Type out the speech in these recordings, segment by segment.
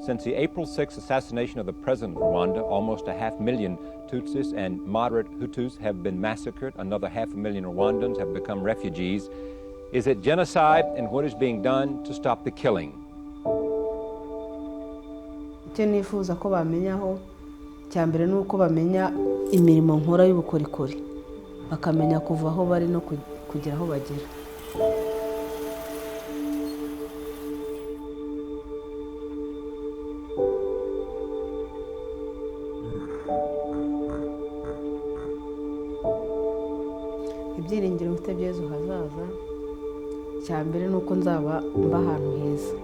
Since the April 6th assassination of the president of Rwanda, almost 500,000 Tutsis and moderate Hutus have been massacred. Another 500,000 Rwandans have become refugees. Is it genocide, and what is being done to stop the killing? Icyo nifuza ko bamenyaho cya mbere ni uko bamenya imirimo nkora y'ubukorikori bakamenya kuva aho bari no kugera aho bagera. Ibyiringiro mfite by'ejo hazaza cya mbere ni uko nzaba mba ahantu heza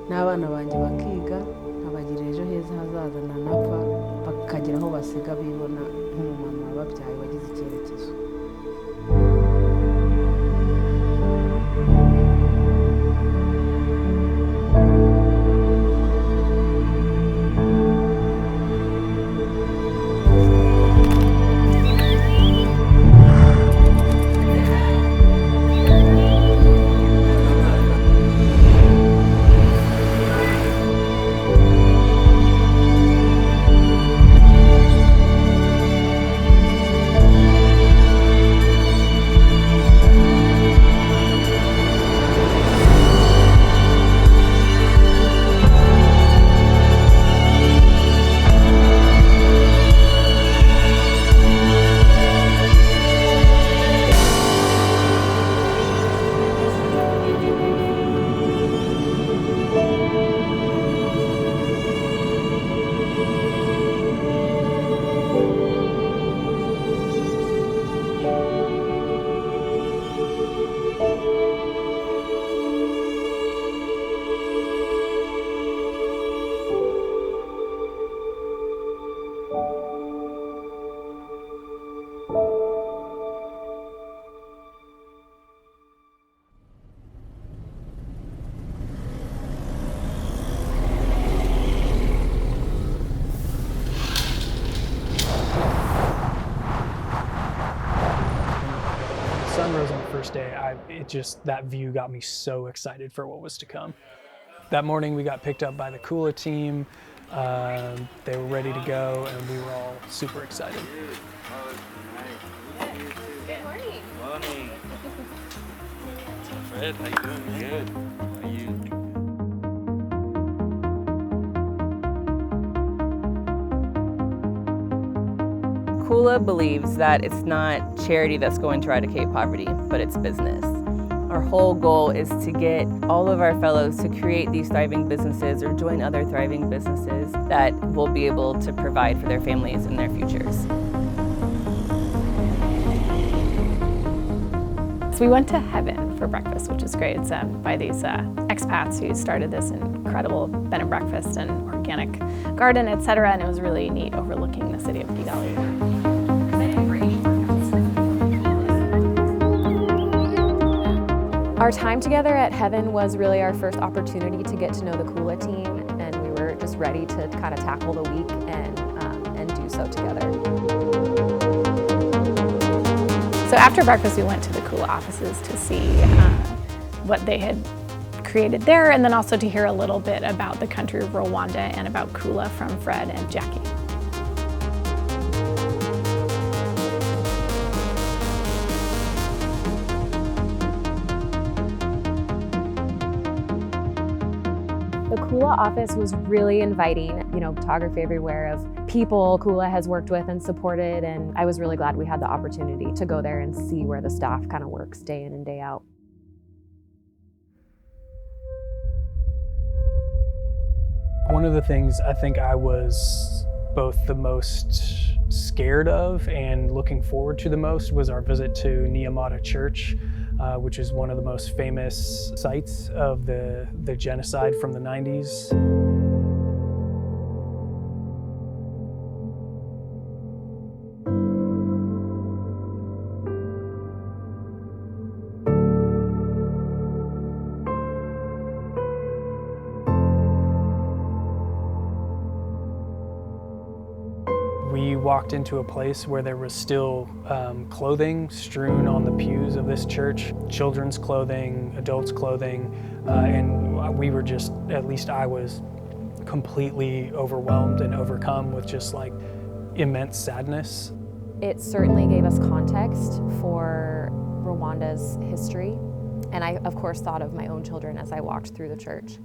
n'abana banjye bakiga nkabagirira ejo heza hazaza nanapfa bakagera aho basiga bibona nk'umumama wababyaye wagize icyerekezo. Sunrise on the first day, that view got me so excited for what was to come. That morning we got picked up by the KULA team. They were ready to go and we were all super excited. Good morning. Morning. Fred, how you doing? Good. How are you? KULA believes that it's not charity that's going to eradicate poverty, but it's business. Our whole goal is to get all of our fellows to create these thriving businesses or join other thriving businesses that will be able to provide for their families and their futures. So we went to Heaven for breakfast, which is great. It's by these expats who started this incredible bed and breakfast and organic garden, etc. And it was really neat overlooking the city of Kigali. Our time together at Heaven was really our first opportunity to get to know the KULA team, and we were just ready to kind of tackle the week and do so together. So after breakfast, we went to the KULA offices to see what they had created there, and then also to hear a little bit about the country of Rwanda and about KULA from Fred and Jackie. The KULA office was really inviting, photography everywhere of people KULA has worked with and supported, and I was really glad we had the opportunity to go there and see where the staff kind of works day in and day out. One of the things I think I was both the most scared of and looking forward to the most was our visit to Nyamata Church, which is one of the most famous sites of the genocide from the 90s. We walked into a place where there was still clothing strewn on the pews of this church, children's clothing, adults' clothing, and we were just, at least I was completely overwhelmed and overcome with just like immense sadness. It certainly gave us context for Rwanda's history, and I, of course, thought of my own children as I walked through the church.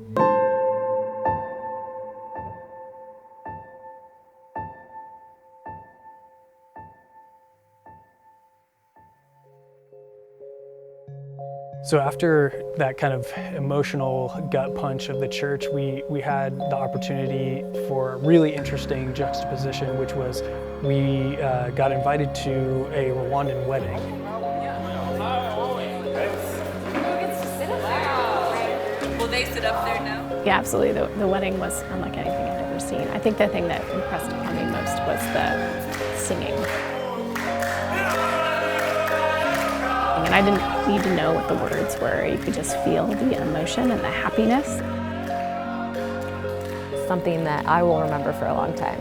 So after that kind of emotional gut punch of the church, we had the opportunity for a really interesting juxtaposition, which was we got invited to a Rwandan wedding. Will they sit up there now? Yeah, absolutely. The wedding was unlike anything I'd ever seen. I think the thing that impressed upon me most was the singing. And I didn't need to know what the words were. You could just feel the emotion and the happiness. Something that I will remember for a long time.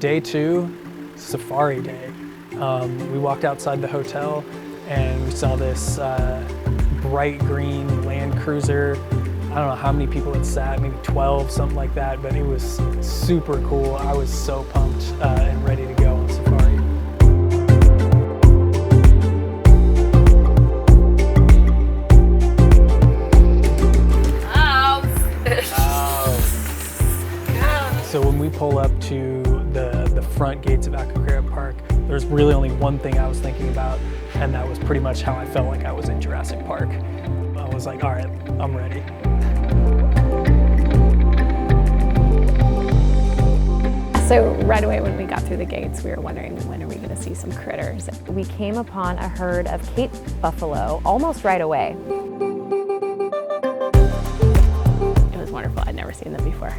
Day 2, safari day. We walked outside the hotel and we saw this bright green Land Cruiser. I don't know how many people it sat, maybe 12, something like that, but it was super cool. I was so pumped and ready to go on safari. So when we pull up to the front gates of Akakura Park, there's really only one thing I was thinking about, and that was pretty much how I felt like I was in Jurassic Park. I was like, all right, I'm ready. So right away when we got through the gates, we were wondering, when are we going to see some critters? We came upon a herd of Cape buffalo almost right away. It was wonderful. I'd never seen them before.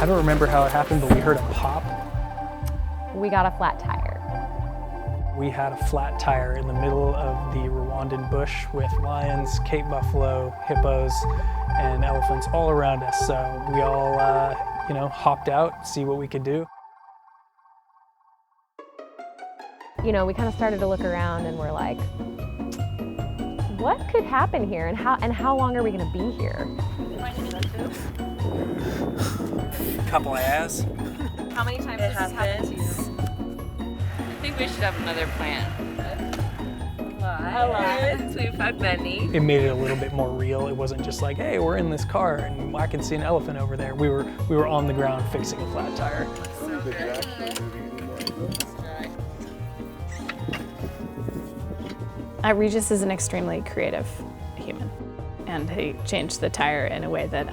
I don't remember how it happened, but we heard a pop. We got a flat tire. We had a flat tire in the middle of the Rwandan bush with lions, Cape buffalo, hippos, and elephants all around us. So we all, hopped out, see what we could do. You know, we kind of started to look around and we're like, what could happen here, and how long are we going to be here? Couple of ass. How many times has this happened to you? I think we should have another plan. A lot. We've had many. It made it a little bit more real. It wasn't just like, hey, we're in this car and I can see an elephant over there. We were on the ground fixing a flat tire. Regis is an extremely creative human, and he changed the tire in a way that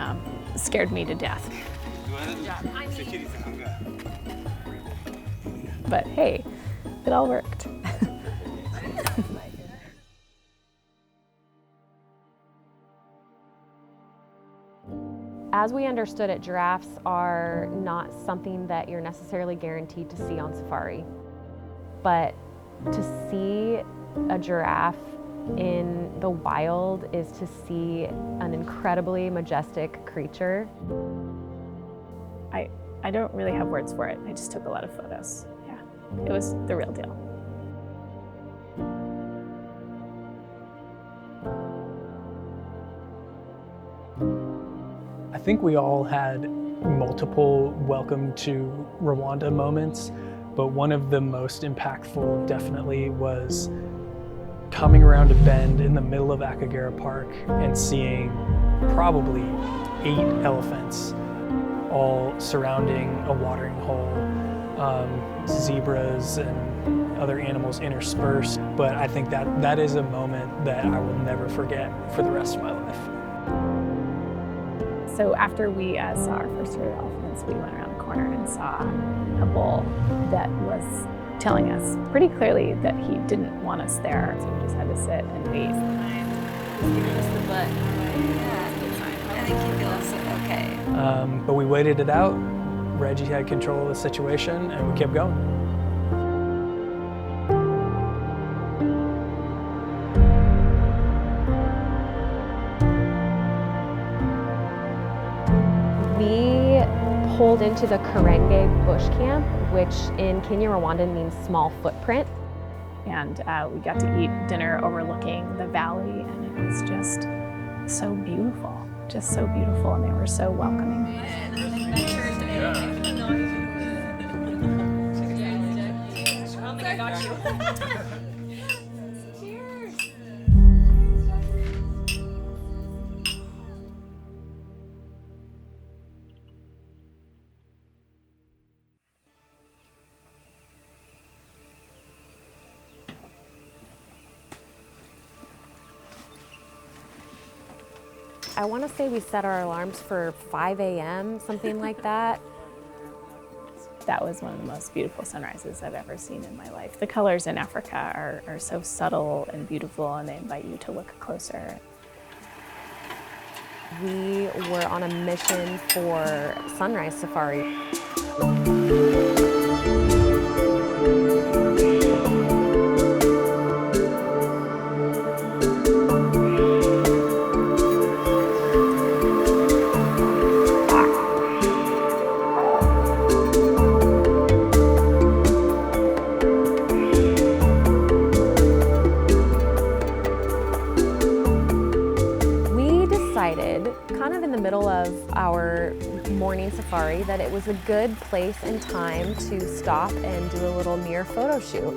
scared me to death. But hey, it all worked. As we understood it, giraffes are not something that you're necessarily guaranteed to see on safari. But to see a giraffe in the wild is to see an incredibly majestic creature. I don't really have words for it. I just took a lot of photos. Yeah, it was the real deal. I think we all had multiple welcome to Rwanda moments, but one of the most impactful definitely was coming around a bend in the middle of Akagera Park and seeing probably 8 elephants all surrounding a watering hole, zebras and other animals interspersed. But I think that is a moment that I will never forget for the rest of my life. So after we saw our first herd of elephants, we went around the corner and saw a bull that was telling us pretty clearly that he didn't want us there. So we just had to sit and wait. Give us the butt. Yeah, I think he feels okay. But we waited it out, Reggie had control of the situation, and we kept going. We pulled into the KARENGE bush camp, which in Kenya, Rwanda means small footprint. And we got to eat dinner overlooking the valley, and it was just so beautiful, and they were so welcoming. I want to say we set our alarms for 5 a.m., something like that. That was one of the most beautiful sunrises I've ever seen in my life. The colors in Africa are so subtle and beautiful, and they invite you to look closer. We were on a mission for sunrise safari. Kind of in the middle of our morning safari that it was a good place and time to stop and do a little MiiR photo shoot.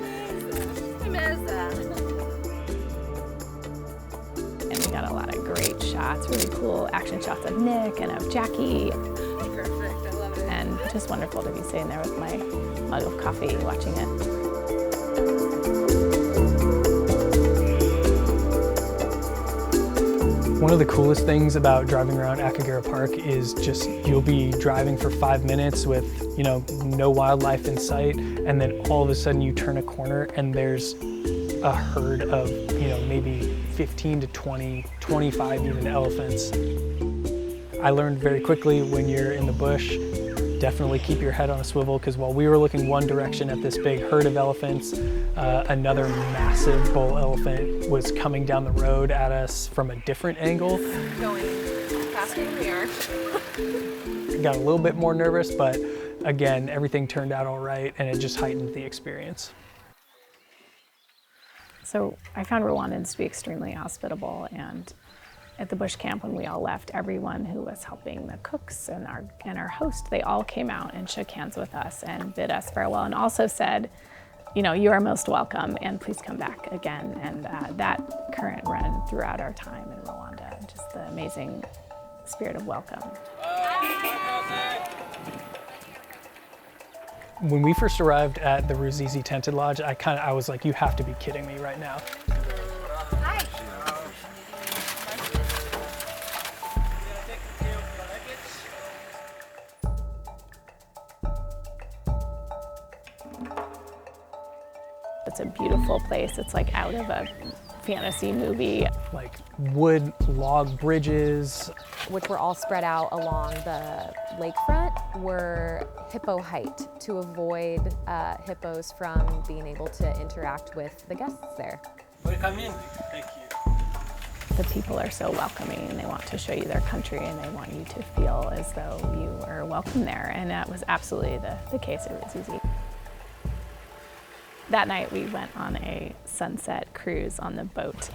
And we got a lot of great shots, really cool action shots of Nick and of Jackie. Perfect, I love it. And just wonderful to be sitting there with my mug of coffee watching it. One of the coolest things about driving around Akagera Park is just you'll be driving for 5 minutes with, no wildlife in sight, and then all of a sudden you turn a corner and there's a herd of, maybe 15 to 20, 25 even elephants. I learned very quickly when you're in the bush, definitely keep your head on a swivel, because while we were looking one direction at this big herd of elephants, another massive bull elephant was coming down the road at us from a different angle. Going faster than we are. Got a little bit more nervous, but again, everything turned out all right, and it just heightened the experience. So I found Rwandans to be extremely hospitable, and at the bush camp when we all left, everyone who was helping the cooks and our host, they all came out and shook hands with us and bid us farewell, and also said, you are most welcome and please come back again. And that current ran throughout our time in Rwanda, just the amazing spirit of welcome. When we first arrived at the Ruzizi Tented Lodge, I was like, you have to be kidding me right now. It's a beautiful place. It's like out of a fantasy movie. Like wood log bridges, which were all spread out along the lakefront, were hippo height to avoid hippos from being able to interact with the guests there. Welcome in. Thank you. The people are so welcoming, and they want to show you their country, and they want you to feel as though you were welcome there, and that was absolutely the case at Ruzizi. That night we went on a sunset cruise on the boat.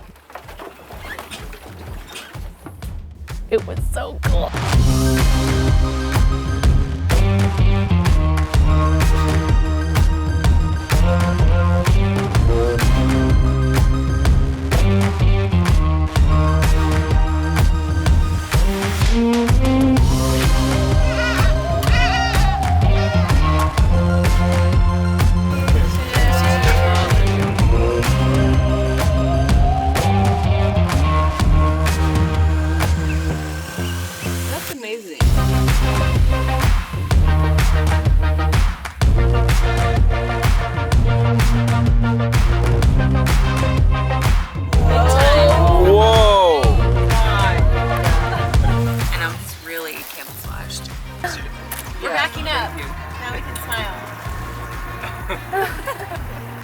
It was so cool. That's amazing.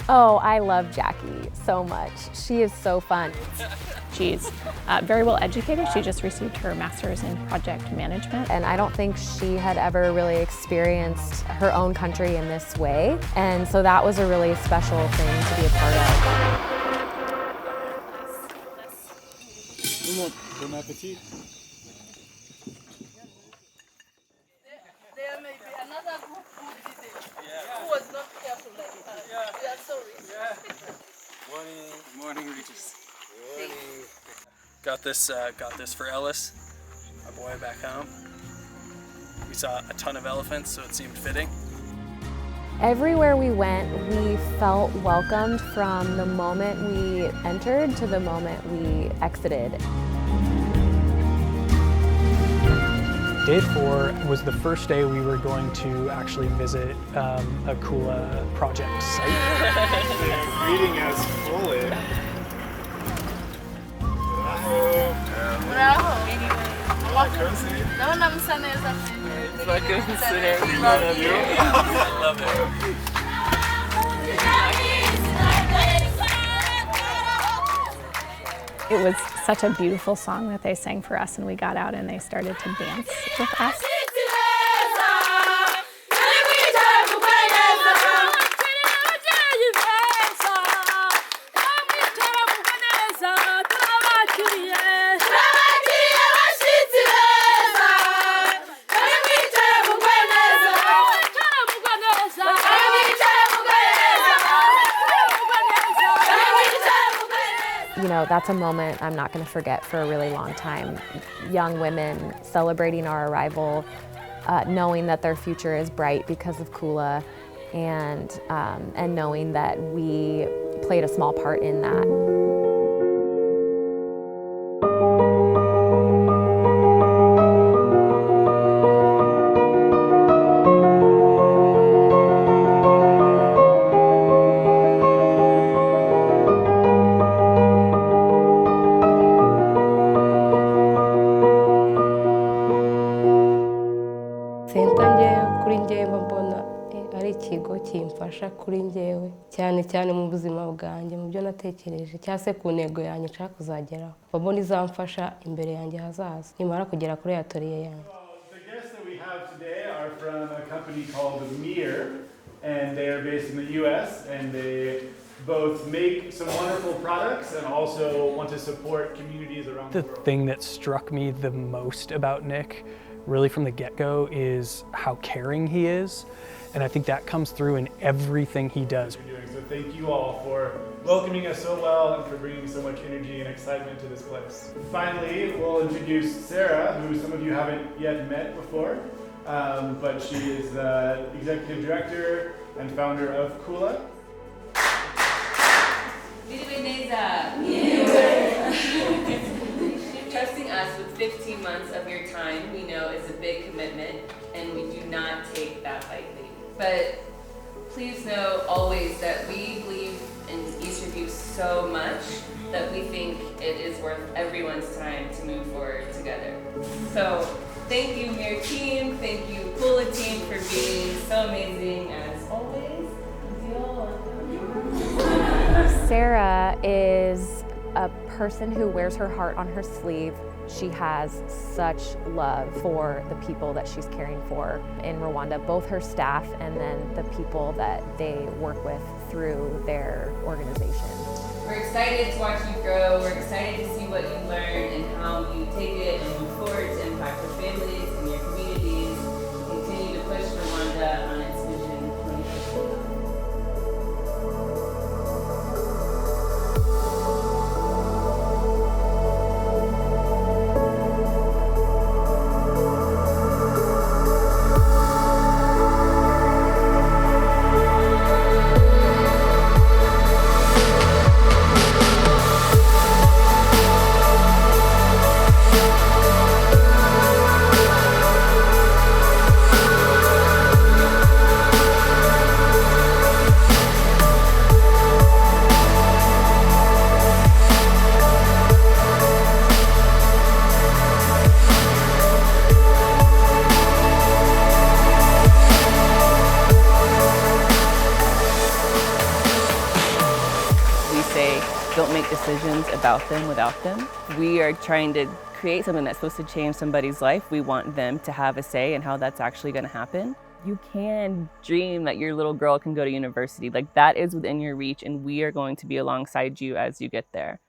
Oh, I love Jackie so much. She is so fun. She's very well educated. She just received her master's in project management. And I don't think she had ever really experienced her own country in this way. And so that was a really special thing to be a part of. Bon appetit. There may be another group who did it, who was not careful like that. We are sorry. Morning, Regis. Got this for Ellis, our boy back home. We saw a ton of elephants, so it seemed fitting. Everywhere we went, we felt welcomed from the moment we entered to the moment we exited. Day 4 was the first day we were going to actually visit a Kula project site. They're greeting us fully. Bravo. Cozy. Naona msaneza. I love it. It was such a beautiful song that they sang for us, and we got out and they started to dance with us. You know, that's a moment I'm not going to forget for a really long time. Young women celebrating our arrival, knowing that their future is bright because of Kula, and knowing that we played a small part in that. kimfasha kuri njyewe cyane cyane mu buzima bwanjye mu byo natekereje cyangwa se ku ntego yanjye nshaka kuzageraho babona izamfasha imbere yanjye hazaza nimara kugera kuri atoriye yanjye. The guests that we have today are from a company called MiiR, and they are based in the US, and they both make some wonderful products and also want to support communities around the world. The thing that struck me the most about Nick, really from the get-go, is how caring he is. And I think that comes through in everything he does. So thank you all for welcoming us so well and for bringing so much energy and excitement to this place. Finally, we'll introduce Sarah, who some of you haven't yet met before, but she is the executive director and founder of Kula. Trusting us with 15 months of your time, we know is a big commitment, and we do not take that lightly. But please know always that we believe in each of you so much that we think it is worth everyone's time to move forward together. So thank you, MiiR team, thank you, Kula team, for being so amazing as always. Sarah is a person who wears her heart on her sleeve. She has such love for the people that she's caring for in Rwanda, both her staff and then the people that they work with through their organization. We're excited to watch you grow. We're excited to see what you learn and how you take it and move forward to impact your families and your communities. Continue to push Rwanda on its vision 2050. don't make decisions about them without them. We are trying to create something that's supposed to change somebody's life. We want them to have a say in how that's actually going to happen. You can dream that your little girl can go to university. Like, that is within your reach, and we are going to be alongside you as you get there.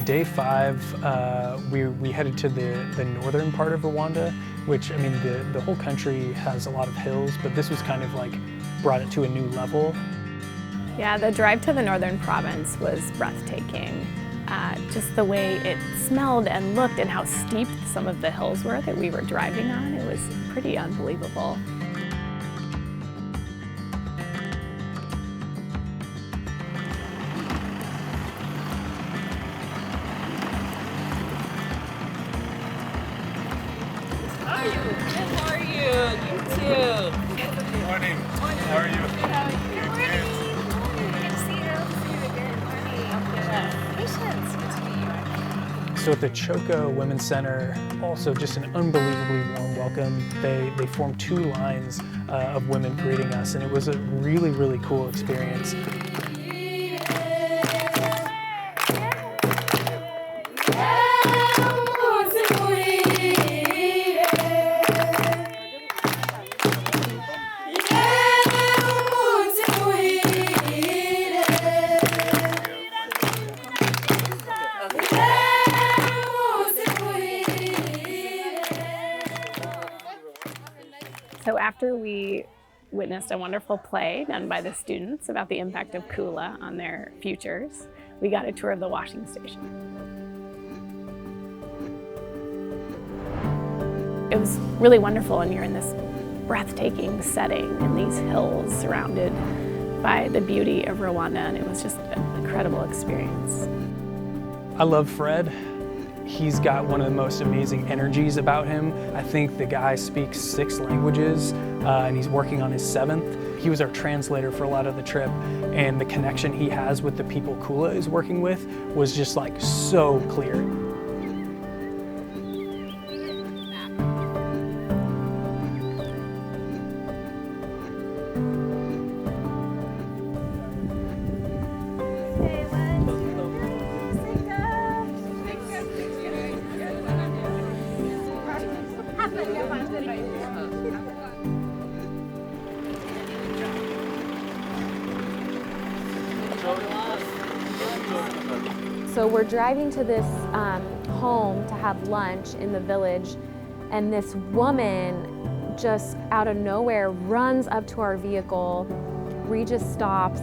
Day 5, we headed to the northern part of Rwanda, which, I mean, the whole country has a lot of hills, but this was kind of like brought it to a new level. Yeah, the drive to the northern province was breathtaking. Just the way it smelled and looked and how steep some of the hills were that we were driving on, it was pretty unbelievable. How are you? You too. Good morning. How are you? So at the Choco Women's Center, also just an unbelievably warm welcome. They formed 2 lines of women greeting us, and it was a really, really cool experience. So after we witnessed a wonderful play done by the students about the impact of Kula on their futures, we got a tour of the washing station. It was really wonderful, and you're in this breathtaking setting in these hills surrounded by the beauty of Rwanda, and it was just an incredible experience. I love Fred. He's got one of the most amazing energies about him. I think the guy speaks 6 languages, and he's working on his 7th. He was our translator for a lot of the trip, and the connection he has with the people Kula is working with was just like so clear. So we're driving to this home to have lunch in the village, and this woman just out of nowhere runs up to our vehicle. Regis stops.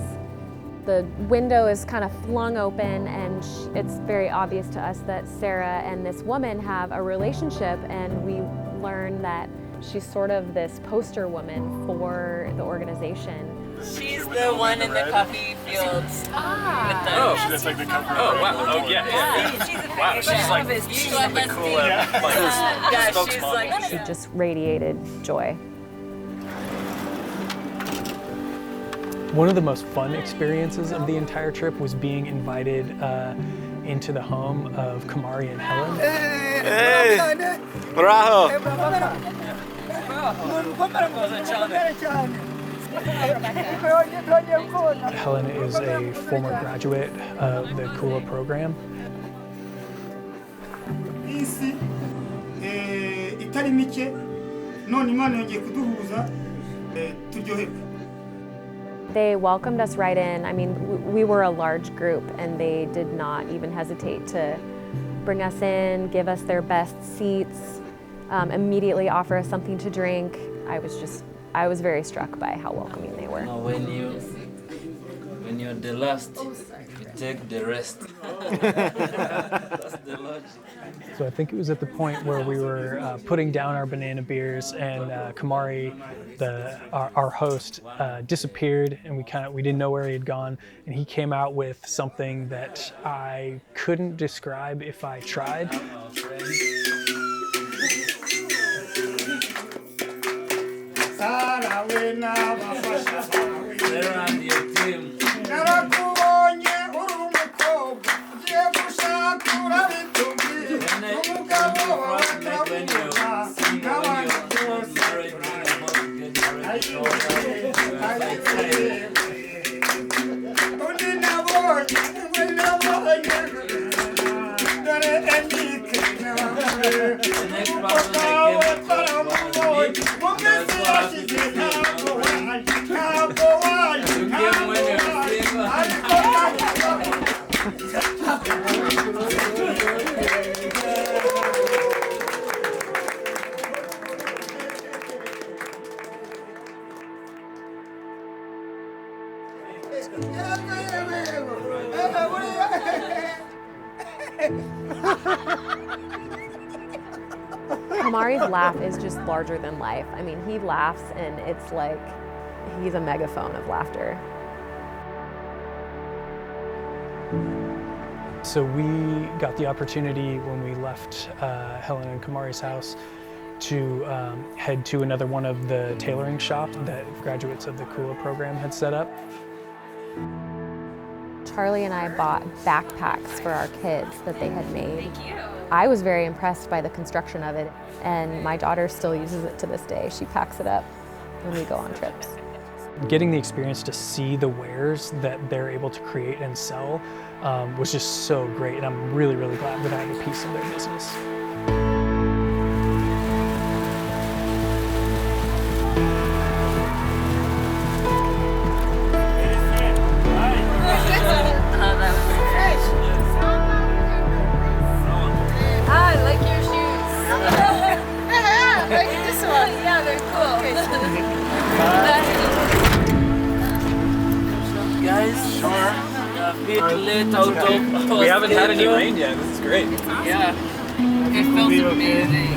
The window is kind of flung open, and it's very obvious to us that Sarah and this woman have a relationship, and we learn that she's sort of this poster woman for the organization. She's the one in the coffee fields. Oh, that's like the cover. Oh, wow. Oh, yeah. She's a Wow, she's like the cool, yeah, she's like, She just radiated joy. One of the most fun experiences of the entire trip was being invited into the home of Kamari and Helen. Hey! Bravo! Helen is a former graduate of the Kula program. Isi itari mike none Imana yongeye kuduhuza turyoherwe. They welcomed us right in. I mean, we were a large group, and they did not even hesitate to bring us in, give us their best seats, immediately offer us something to drink. I was very struck by how welcoming they were. Now when you're the last, you take the rest. That's the logic. So I think it was at the point where we were putting down our banana beers, and Kamari, our host, disappeared, and we didn't know where he had gone, and he came out with something that I couldn't describe if I tried. Sarah and your team. The next person that came across was me, and I was so happy to see my friend. You came when you were Kamari's laugh is just larger than life. I mean, he laughs and it's like he's a megaphone of laughter. So we got the opportunity when we left Helen and Kamari's house to head to another one of the tailoring shops that graduates of the KULA program had set up. Charlie and I bought backpacks for our kids that they had made. I was very impressed by the construction of it, and my daughter still uses it to this day. She packs it up when we go on trips. Getting the experience to see the wares that they're able to create and sell was just so great, and I'm really, really glad that I have a piece of their business. I like your shoes. Like this one. Yeah, they're cool. guys, sure. A bit late out of We haven't had any rain yet. This is great. Yeah. It feels amazing.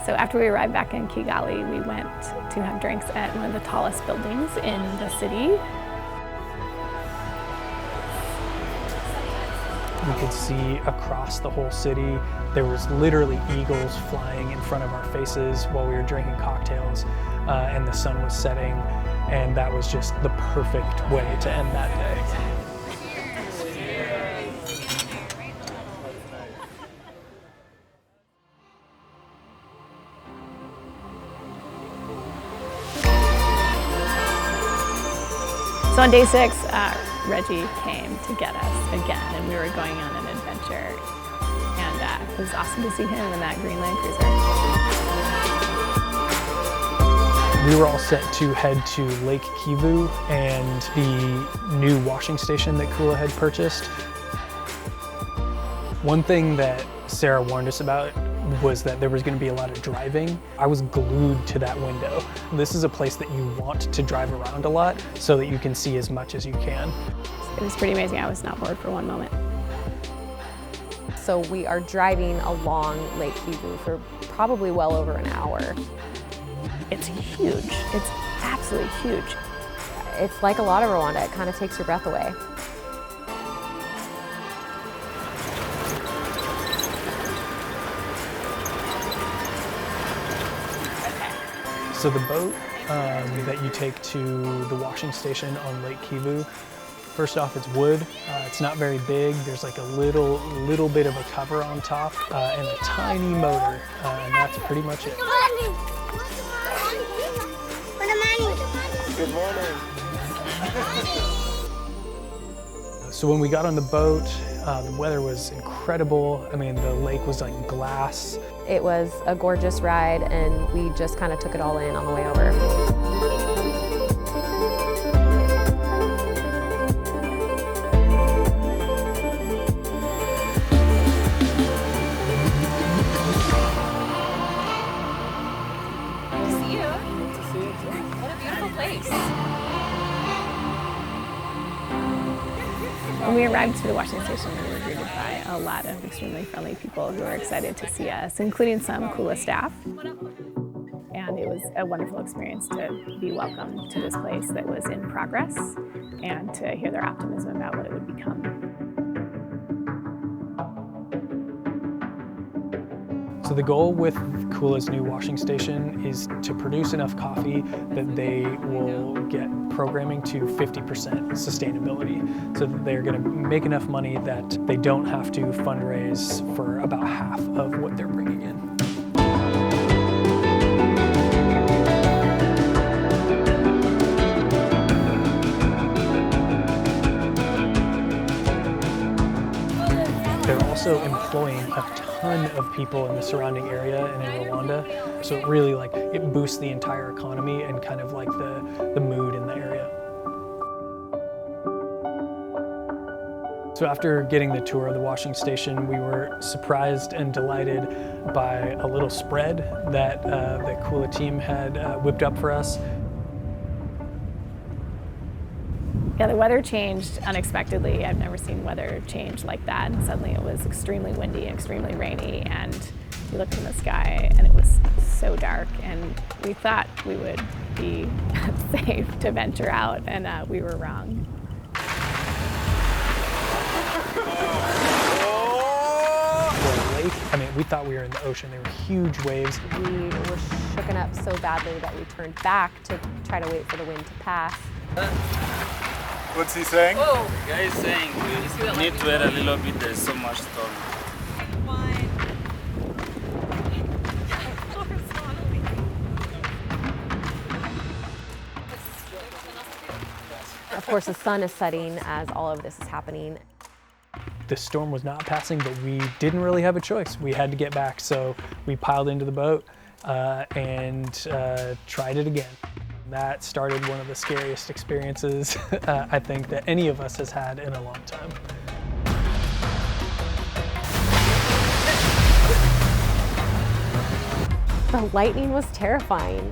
So after we arrived back in Kigali, we went to have drinks at one of the tallest buildings in the city. We could see across the whole city. There was literally eagles flying in front of our faces while we were drinking cocktails, and the sun was setting, and that was just the perfect way to end that day. So on day 6, Reggie came to get us again, and we were going on an adventure. And it was awesome to see him in that green Land Cruiser. We were all set to head to Lake Kivu and the new washing station that KULA had purchased. One thing that Sarah warned us about was that there was going to be a lot of driving. I was glued to that window. This is a place that you want to drive around a lot so that you can see as much as you can. It was pretty amazing. I was not bored for one moment. So we are driving along Lake Kivu for probably well over an hour. It's huge. It's absolutely huge. It's like a lot of Rwanda. It kind of takes your breath away. So the boat that you take to the washing station on Lake Kivu, first off, it's wood. It's not very big. There's like a little bit of a cover on top and a tiny motor, and that's pretty much it. Good morning. So when we got on the boat, the weather was incredible. I mean, the lake was like glass. It was a gorgeous ride, and we just kind of took it all in on the way over. When we arrived to the washing station, we were greeted by a lot of extremely friendly people who were excited to see us, including some KULA staff. And it was a wonderful experience to be welcomed to this place that was in progress and to hear their optimism about what it would become. So the goal with KULA's new washing station is to produce enough coffee that they will get programming to 50% sustainability, so that they're going to make enough money that they don't have to fundraise for about half of what they're bringing in. also employing a ton of people in the surrounding area and in Rwanda. So it really it boosts the entire economy and kind of like the mood in the area. So after getting the tour of the washing station, we were surprised and delighted by a little spread that the Kula team had whipped up for us. Yeah, the weather changed unexpectedly. I've never seen weather change like that. And suddenly it was extremely windy, extremely rainy, and we looked in the sky and it was so dark. And we thought we would be safe to venture out, and we were wrong. I mean, we thought we were in the ocean. There were huge waves. We were shooken up so badly that we turned back to try to wait for the wind to pass. What's he saying? Oh, the guy is saying we need to wait a little bit, there's so much storm. Of course, the sun is setting as all of this is happening. The storm was not passing, but we didn't really have a choice. We had to get back, so we piled into the boat and tried it again. That started one of the scariest experiences I think that any of us has had in a long time. The lightning was terrifying,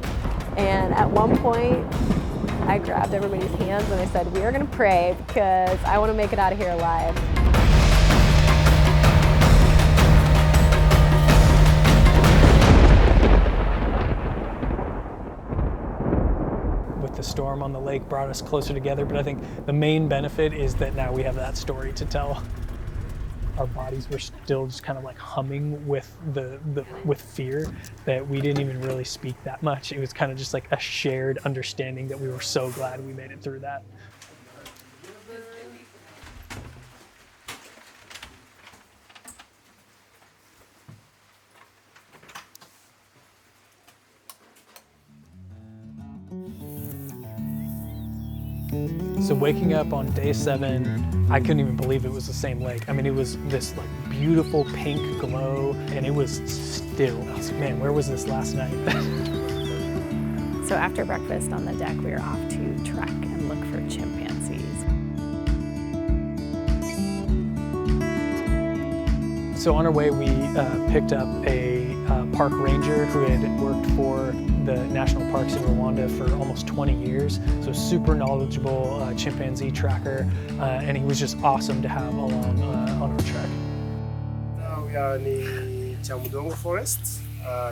and at one point I grabbed everybody's hands and I said, "We are going to pray because I want to make it out of here alive." The storm on the lake brought us closer together, but I think the main benefit is that now we have that story to tell. Our bodies were still just kind of like humming with with fear that we didn't even really speak that much. It was kind of just like a shared understanding that we were so glad we made it through that. So waking up on day 7, I couldn't even believe it was the same lake. I mean, it was this like beautiful pink glow, and it was still. I was like, man, where was this last night? So after breakfast on the deck, we were off to trek and look for chimpanzees. So on our way, we picked up a park ranger who had worked for the national parks in Rwanda for almost 20 years. So super knowledgeable chimpanzee tracker, and he was just awesome to have along on our trek. Now we are in the Chamudongo forest.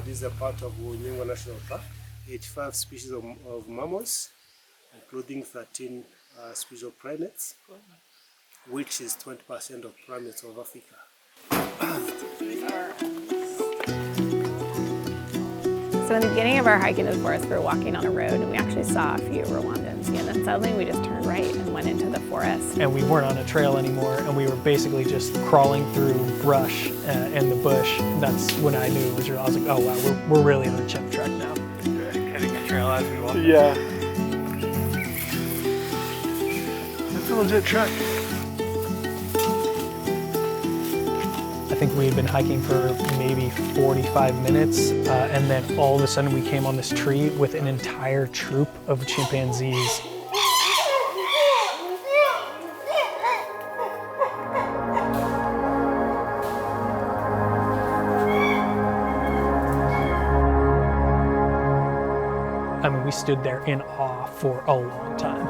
This is a part of Nyungwe National Park. 85 species of mammals, including 13 species of primates, which is 20% of primates of Africa. So in the beginning of our hike into the forest, we were walking on a road and we actually saw a few Rwandans, and then suddenly we just turned right and went into the forest. And we weren't on a trail anymore, and we were basically just crawling through brush and the bush. That's when I knew it was real. I was like, oh wow, we're really on a chimp trek now. Heading the trail as we walk. Yeah. It's a legit trek. I think we had been hiking for maybe 45 minutes, and then all of a sudden we came on this tree with an entire troop of chimpanzees. I mean, we stood there in awe for a long time.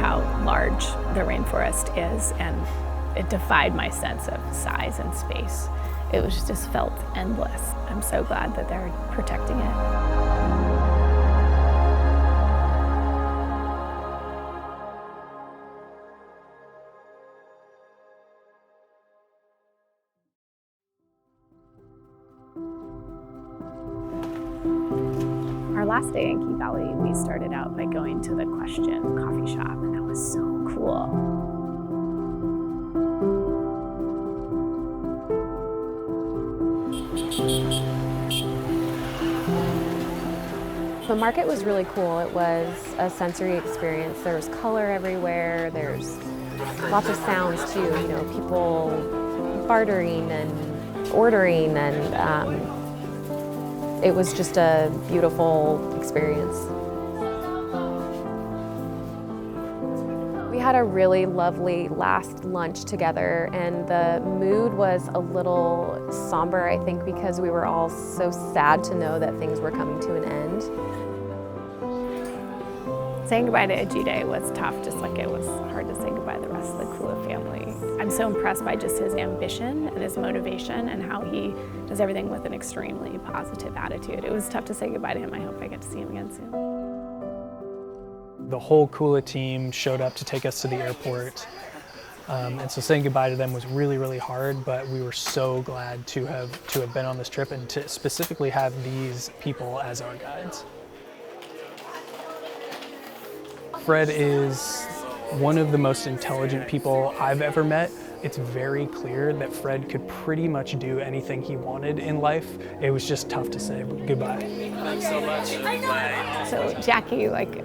how large the rainforest is, and it defied my sense of size and space. It was just felt endless. I'm so glad that they're protecting it. Our last day in Kigali, we started out by going to the Question coffee shop, and that was so cool. The market was really cool. It was a sensory experience. There was color everywhere. There's lots of sounds too, you know, people bartering and ordering, and it was just a beautiful experience. We had a really lovely last lunch together, and the mood was a little somber, I think, because we were all so sad to know that things were coming to an end. Saying goodbye to Ejide was tough, just like it was hard to say goodbye to the rest of the Kula family. I'm so impressed by just his ambition and his motivation and how he does everything with an extremely positive attitude. It was tough to say goodbye to him. I hope I get to see him again soon. The whole Kula team showed up to take us to the airport. And so saying goodbye to them was really, really hard, but we were so glad to have been on this trip and to specifically have these people as our guides. Fred is one of the most intelligent people I've ever met. It's very clear that Fred could pretty much do anything he wanted in life. It was just tough to say goodbye. Thanks so much. Bye. So Jackie, like,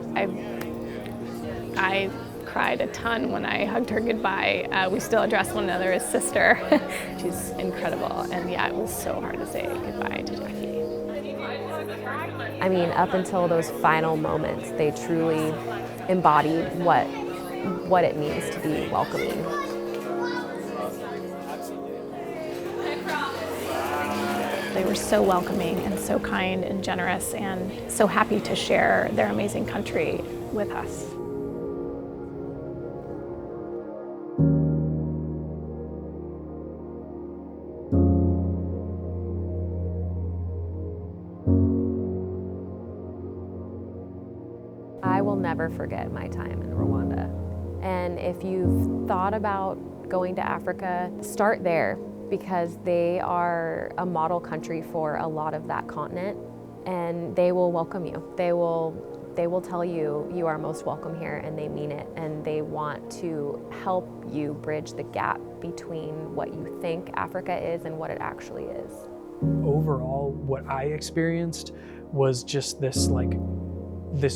I cried a ton when I hugged her goodbye. We still address one another as sister. She's incredible, and yeah, it was so hard to say goodbye to Jackie. I mean, up until those final moments, they truly embodied what it means to be welcoming. They were so welcoming and so kind and generous and so happy to share their amazing country with us. I will never forget my time in Rwanda. And if you've thought about going to Africa, start there, because they are a model country for a lot of that continent, and they will welcome you. They will tell you you are most welcome here, and they mean it, and they want to help you bridge the gap between what you think Africa is and what it actually is. Overall, what I experienced was just this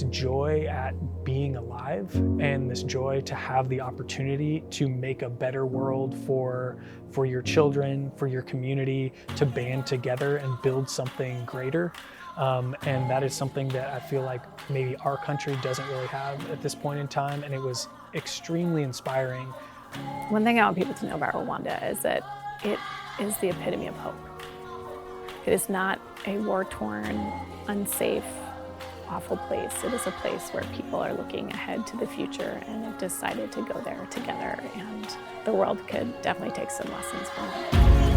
joy at being alive, and this joy to have the opportunity to make a better world for your children, for your community, to band together and build something greater. And that is something that I feel like maybe our country doesn't really have at this point in time, and it was extremely inspiring. One thing I want people to know about Rwanda is that it is the epitome of hope. It is not a war-torn, unsafe, awful place. It is a place where people are looking ahead to the future and have decided to go there together, and the world could definitely take some lessons from it.